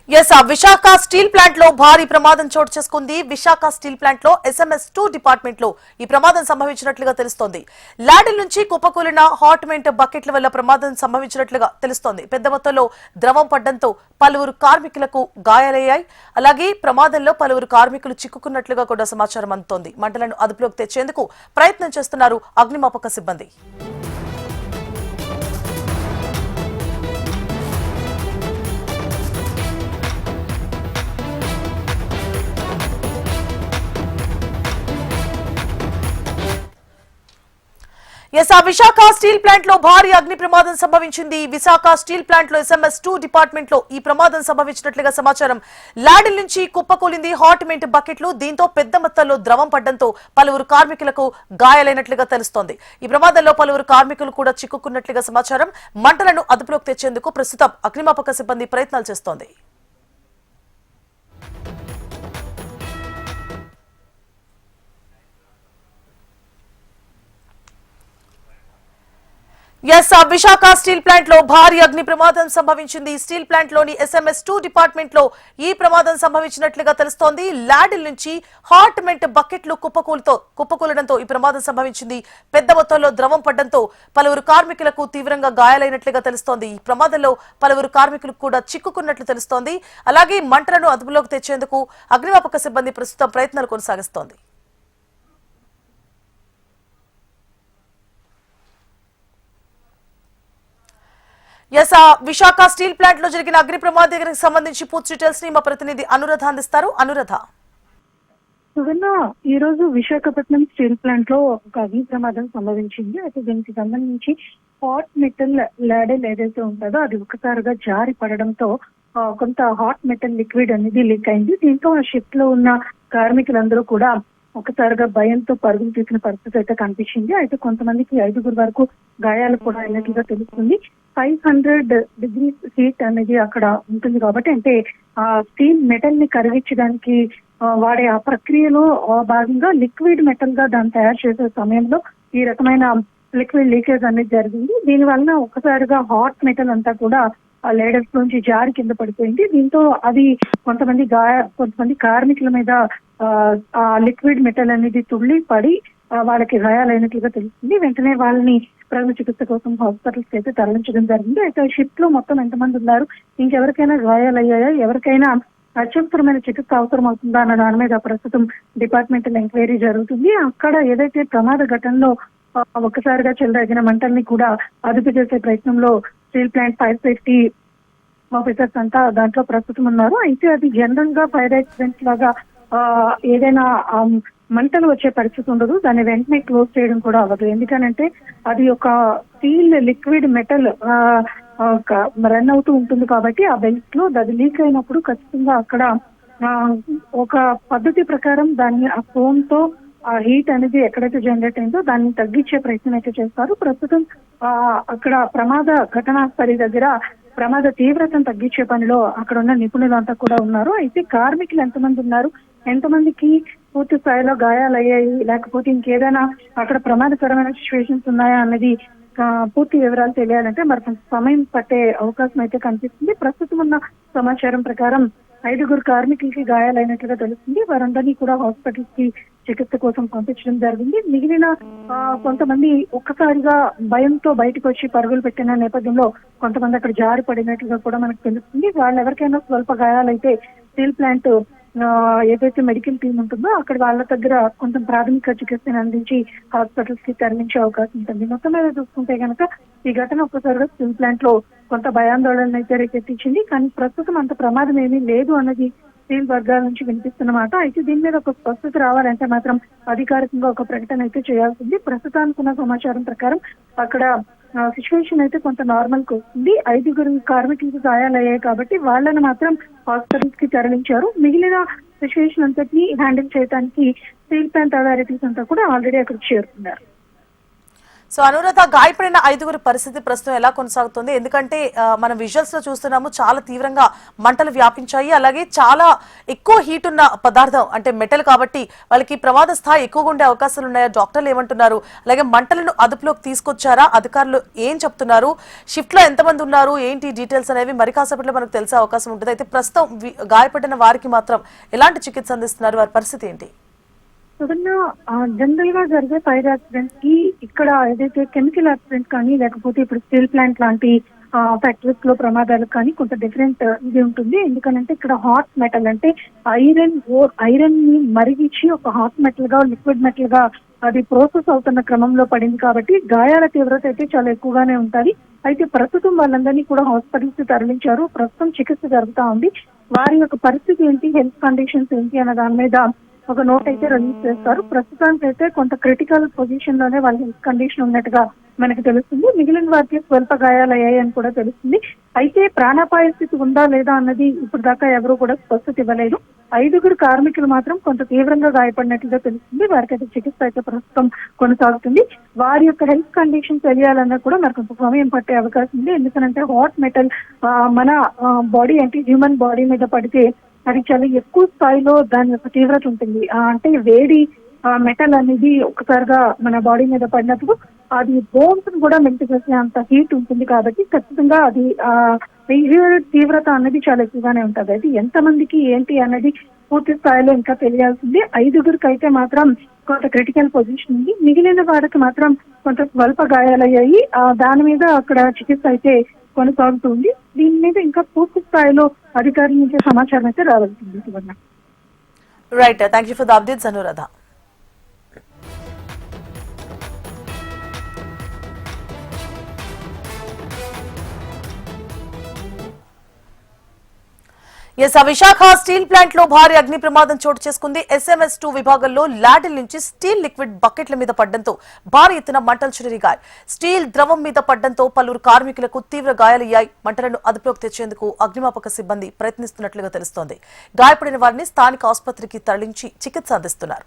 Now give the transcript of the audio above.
Visakha steel plant లో భారీ ప్రమాదం చోటు చేసుకుంది. విశాఖ స్టీల్ ప్లాంట్ లో SMS2 డిపార్ట్మెంట్ లో ఈ ప్రమాదం సంభవించినట్లుగా తెలుస్తోంది. లాడిల్ నుంచి కుప్పకూలిన హాట్మెంట్ బకెట్ల వల్ల ప్రమాదం సంభవించినట్లుగా తెలుస్తోంది. పెద్ద మొత్తంలో ద్రవం పడడంతో పలువురు కార్మికులకు గాయాలయ్యాయి. అలాగే ప్రమాదంలో పలువురు కార్మికులు చిక్కుకున్నట్లుగా కూడా సమాచారం అందుతోంది. మంటలను అదుపులోకి తెచ్చేందుకు ప్రయత్నం చేస్తున్నారు అగ్నిమాపక సిబ్బంది. విశాఖ స్టీల్ ప్లాంట్ లో భారీ అగ్ని ప్రమాదం సంభవించింది. విశాఖ స్టీల్ ప్లాంట్ లో SMS2 డిపార్ట్మెంట్ లో ఈ ప్రమాదం సంభవించినట్లుగా సమాచారం. లాడిల్ నుంచి కుప్పకూలింది హాట్మెంట్ బకెట్లు. దీంతో పెద్ద మొత్తంలో ద్రవం పడడంతో పలువురు కార్మికులకు గాయాలైనట్లుగా తెలుస్తోంది. ఈ ప్రమాదంలో పలువురు కార్మికులు కూడా చిక్కుకున్నట్లుగా సమాచారం. మంటలను అదుపులోకి తెచ్చేందుకు ప్రస్తుతం అగ్నిమాపక సిబ్బంది ప్రయత్నాలు చేస్తోంది. విశాఖ స్టీల్ ప్లాంట్ లో భారీ అగ్ని ప్రమాదం సంభవించింది. స్టీల్ ప్లాంట్ లోని SMS2 డిపార్ట్మెంట్ లో ఈ ప్రమాదం సంభవించినట్లుగా తెలుస్తోంది. లాడిల్ నుంచి హాట్మెంట్ బకెట్లు కుప్పకూలడంతో ఈ ప్రమాదం సంభవించింది. పెద్ద మొత్తంలో ద్రవం పడడంతో పలువురు కార్మికులకు తీవ్రంగా గాయాలైనట్లుగా తెలుస్తోంది. ఈ ప్రమాదంలో పలువురు కార్మికులకు కూడా చిక్కుకున్నట్లు తెలుస్తోంది. అలాగే మంటలను అదుపులోకి తెచ్చేందుకు అగ్నిమాపక సిబ్బంది ప్రస్తుతం ప్రయత్నాలు కొనసాగిస్తోంది. విశాఖ స్టీల్ ప్లాంట్ లో జరిగిన అగ్ని ప్రమాదానికి సంబంధించి పూర్తి డీటెయిల్స్ ని మా ప్రతినిధి అనురాధ అందిస్తారు. అనురాధ, ఈ రోజు విశాఖపట్నం స్టీల్ ప్లాంట్ లో ఒక అగ్ని ప్రమాదం సంభవించింది. అయితే దీనికి సంబంధించి హాట్ మెటల్ లాడెల్ ఏదైతే ఉంటుందో అది ఒకసారిగా జారి పడడంతో కొంత హాట్ మెటల్ లిక్విడ్ అనేది లీక్ అయింది. దీంతో ఆ షిఫ్ట్ లో ఉన్న కార్మికులందరూ కూడా ఒకసారిగా భయంతో పరుగులు తీసిన పరిస్థితి అయితే కనిపించింది. అయితే కొంతమందికి 5 వరకు గాయాలు కూడా అయినట్లుగా తెలుస్తుంది. 500 degrees హీట్ అనేది అక్కడ ఉంటుంది కాబట్టి, అంటే ఆ స్టీల్ మెటల్ ని కరిగించడానికి వాడే ఆ ప్రక్రియలో భాగంగా లిక్విడ్ మెటల్ గా దాన్ని తయారు చేసే సమయంలో ఈ రకమైన లిక్విడ్ లీకేజ్ అనేది జరిగింది. దీని వలన ఒక్కసారిగా హాట్ మెటల్ అంతా కూడా ఆ లేడర్స్ నుంచి జారి కింద పడిపోయింది. దీంతో అది కొంతమంది కార్మికుల మీద ఆ లిక్విడ్ మెటల్ అనేది తుళ్ళి పడి వాళ్ళకి గాయాలైనట్లుగా తెలుస్తుంది. వెంటనే వాళ్ళని ప్రాథమిక చికిత్స కోసం హాస్పిటల్స్ అయితే తరలించడం జరిగింది. అయితే షిఫ్ట్ లో మొత్తం ఎంతమంది ఉన్నారు, ఇంకెవరికైనా గాయాలయ్యాయా, ఎవరికైనా అత్యవసరమైన చికిత్స అవసరం అవుతుందా అన్న దాని మీద ప్రస్తుతం డిపార్ట్మెంటల్ ఎంక్వైరీ జరుగుతుంది. అక్కడ ఏదైతే ప్రమాద ఘటనలో ఒక్కసారిగా చెలరేగిన మంటల్ని కూడా అదుపు చేసే ప్రయత్నంలో steel plant fire safety officers అంతా దాంట్లో ప్రస్తుతం ఉన్నారు. అయితే అది జనరల్ గా ఫైర్ యాక్సిడెంట్ లాగా ఏదైనా మంటలు వచ్చే పరిస్థితి ఉండదు. దాన్ని వెంటనే క్లోజ్ చేయడం కూడా అవ్వదు. ఎందుకనంటే అది ఒక స్టీల్ లిక్విడ్ మెటల్ రన్ అవుతూ ఉంటుంది కాబట్టి ఆ బెల్ట్ లో అది లీక్ అయినప్పుడు ఖచ్చితంగా అక్కడ ఒక పద్ధతి ప్రకారం దాన్ని ఆ ఫోమ్ తో ఆ హీట్ అనేది ఎక్కడైతే జనరేట్ అయిందో దాన్ని తగ్గించే ప్రయత్నం అయితే చేస్తారు. ప్రస్తుతం అక్కడ ప్రమాద ఘటనా స్థలి దగ్గర ప్రమాద తీవ్రతను తగ్గించే పనిలో అక్కడ ఉన్న నిపుణులంతా కూడా ఉన్నారు. అయితే కార్మికులు ఎంతమంది ఉన్నారు, ఎంతమందికి పూర్తి స్థాయిలో గాయాలయ్యాయి, లేకపోతే ఇంకేదైనా అక్కడ ప్రమాదకరమైన సిచ్యువేషన్స్ ఉన్నాయా అన్నది పూర్తి వివరాలు తెలియాలంటే మరి కొంత సమయం పట్టే అవకాశం అయితే కనిపిస్తుంది. ప్రస్తుతం ఉన్న సమాచారం ప్రకారం 5 కార్మికులకి గాయాలైనట్లుగా తెలుస్తుంది. వారందరినీ కూడా హాస్పిటల్స్ కి చికిత్స కోసం పంపించడం జరిగింది. మిగిలిన కొంతమంది ఒక్కసారిగా భయంతో బయటకు వచ్చి పరుగులు పెట్టిన నేపథ్యంలో కొంతమంది అక్కడ జారి పడినట్లుగా కూడా మనకు తెలుస్తుంది. వాళ్ళు ఎవరికైనా స్వల్ప గాయాలైతే స్టీల్ ప్లాంట్ ఏదైతే మెడికల్ టీం ఉంటుందో అక్కడ వాళ్ళ దగ్గర కొంచెం ప్రాథమిక చికిత్సను అందించి హాస్పిటల్స్ కి తరలించే అవకాశం ఉంటుంది. మొత్తం మీద చూసుకుంటే కనుక ఈ ఘటన ఒక్కసారిగా స్టీల్ ప్లాంట్ లో కొంత భయాందోళన అయితే రేకెత్తించింది. కానీ ప్రస్తుతం అంత ప్రమాదం ఏమీ లేదు అన్నది స్టీల్ వర్గాల నుంచి వినిపిస్తున్నమాట. అయితే దీని మీద ఒక స్పష్టత రావాలంటే మాత్రం అధికారికంగా ఒక ప్రకటన అయితే చేయాల్సింది. ప్రస్తుతానికి ఉన్న సమాచారం ప్రకారం అక్కడ సిచ్యువేషన్ అయితే కొంత నార్మల్ కి వస్తుంది. 5 కార్మికులకు గాయాలయ్యాయి కాబట్టి వాళ్ళని మాత్రం హాస్పిటల్స్ కి తరలించారు. మిగిలిన సిచ్యువేషన్ అంతటినీ హ్యాండిల్ చేయడానికి స్టీల్ ప్లాంట్ అథారిటీస్ అంతా కూడా ఆల్రెడీ అక్కడికి చేరుకున్నారు. సో అనురాధ, గాయపడిన 5గురి పరిస్థితి ప్రస్తుతం ఎలా కొనసాగుతుంది? ఎందుకంటే మనం విజువల్స్ లో చూస్తున్నాము, చాలా తీవ్రంగా మంటలు వ్యాపించాయి. అలాగే చాలా ఎక్కువ హీట్ ఉన్న పదార్థం అంటే మెటల్ కాబట్టి వాళ్ళకి ప్రమాద స్థాయి ఎక్కువగా ఉండే అవకాశాలు ఉన్నాయా? డాక్టర్లు ఏమంటున్నారు? అలాగే మంటలను అదుపులోకి తీసుకొచ్చారా? అధికారులు ఏం చెప్తున్నారు? షిఫ్ట్ లో ఎంతమంది ఉన్నారు? ఏంటి డీటెయిల్స్ అనేవి మరి కాసేపట్లో మనకు తెలిసే అవకాశం ఉంటుంది. అయితే ప్రస్తుతం గాయపడిన వారికి మాత్రం ఎలాంటి చికిత్స అందిస్తున్నారు? వారి పరిస్థితి ఏంటి? జనరల్ గా జరిగే ఫైర్ యాక్సిడెంట్స్ కి ఇక్కడ ఏదైతే కెమికల్ యాక్సిడెంట్ కానీ లేకపోతే ఇప్పుడు స్టీల్ ప్లాంట్ లాంటి ఫ్యాక్టరీస్ లో ప్రమాదాలు కానీ కొంత డిఫరెంట్ ఇది ఉంటుంది. ఎందుకంటే ఇక్కడ హాట్ మెటల్ అంటే ఐరన్ ని మరిగించి ఒక హాట్ మెటల్ గా లిక్విడ్ మెటల్ గా అది ప్రాసెస్ అవుతున్న క్రమంలో పడింది కాబట్టి గాయాల తీవ్రత అయితే చాలా ఎక్కువగానే ఉంటుంది. అయితే ప్రస్తుతం వాళ్ళందరినీ కూడా హాస్పిటల్స్ కి తరలించారు. ప్రస్తుతం చికిత్స జరుగుతా ఉంది. వారి యొక్క పరిస్థితి ఏంటి, హెల్త్ కండిషన్స్ ఏంటి అన్న దాని మీద ఒక నోట్ అయితే రిలీజ్ చేస్తారు. ప్రస్తుతానికి అయితే కొంత క్రిటికల్ పొజిషన్ లోనే వాళ్ళ హెల్త్ కండిషన్ ఉన్నట్టుగా మనకు తెలుస్తుంది. మిగిలిన వారికి స్వల్ప గాయాలయ్యాయని కూడా తెలుస్తుంది. అయితే ప్రాణాపాయ స్థితి ఉందా లేదా అన్నది ఇప్పుడు దాకా ఎవరు కూడా స్పష్టత ఇవ్వలేదు. 5గురు కార్మికులు మాత్రం కొంత తీవ్రంగా గాయపడినట్లుగా తెలుస్తుంది. వారికి అయితే చికిత్స అయితే ప్రస్తుతం కొనసాగుతుంది. వారి యొక్క హెల్త్ కండిషన్ తెలియాలన్నా కూడా మరి కొంత సమయం పట్టే అవకాశం ఉంది. ఎందుకంటే హాట్ మెటల్ మన బాడీ అంటే హ్యూమన్ బాడీ మీద పడితే అది చాలా ఎక్కువ స్థాయిలో దాని యొక్క తీవ్రత ఉంటుంది. అంటే వేడి మెటల్ అనేది ఒకసారిగా మన బాడీ మీద పడినప్పుడు అది బోన్స్ కూడా మెల్ట్ చేసే అంత హీట్ ఉంటుంది కాబట్టి ఖచ్చితంగా అది తీవ్రత అనేది చాలా ఎక్కువగానే ఉంటుంది. అయితే ఎంతమందికి ఏంటి అనేది పూర్తి స్థాయిలో ఇంకా తెలియాల్సింది. 5గురికి అయితే మాత్రం కొంత క్రిటికల్ పొజిషన్ ఉంది. మిగిలిన వారికి మాత్రం కొంత స్వల్ప గాయాలయ్యాయి. దాని మీద అక్కడ చికిత్స అయితే కొనసాగుతుంది. దీని మీద ఇంకా పూర్తి స్థాయిలో అధికారుల నుంచి సమాచారం అయితే రావాల్సింది. Right, thank you for the updates Anuradha. Visakha steel plant లో భారీ అగ్ని ప్రమాదం చోటు చేసుకుంది. SMS2 విభాగంలో లాడిల్ నుంచి స్టీల్ లిక్విడ్ బకెట్ల మీద పడ్డంతో భారీ ఎత్తున మంటలు చెలరేగాయి. స్టీల్ ద్రవం మీద పడ్డంతో పలువురు కార్మికులకు తీవ్ర గాయాలయ్యాయి. మంటలను అదుపులోకి తెచ్చేందుకు అగ్నిమాపక సిబ్బంది ప్రయత్నిస్తున్నట్లుగా తెలుస్తోంది. గాయపడిన వారిని స్థానిక ఆసుపత్రికి తరలించి చికిత్స అందిస్తున్నారు.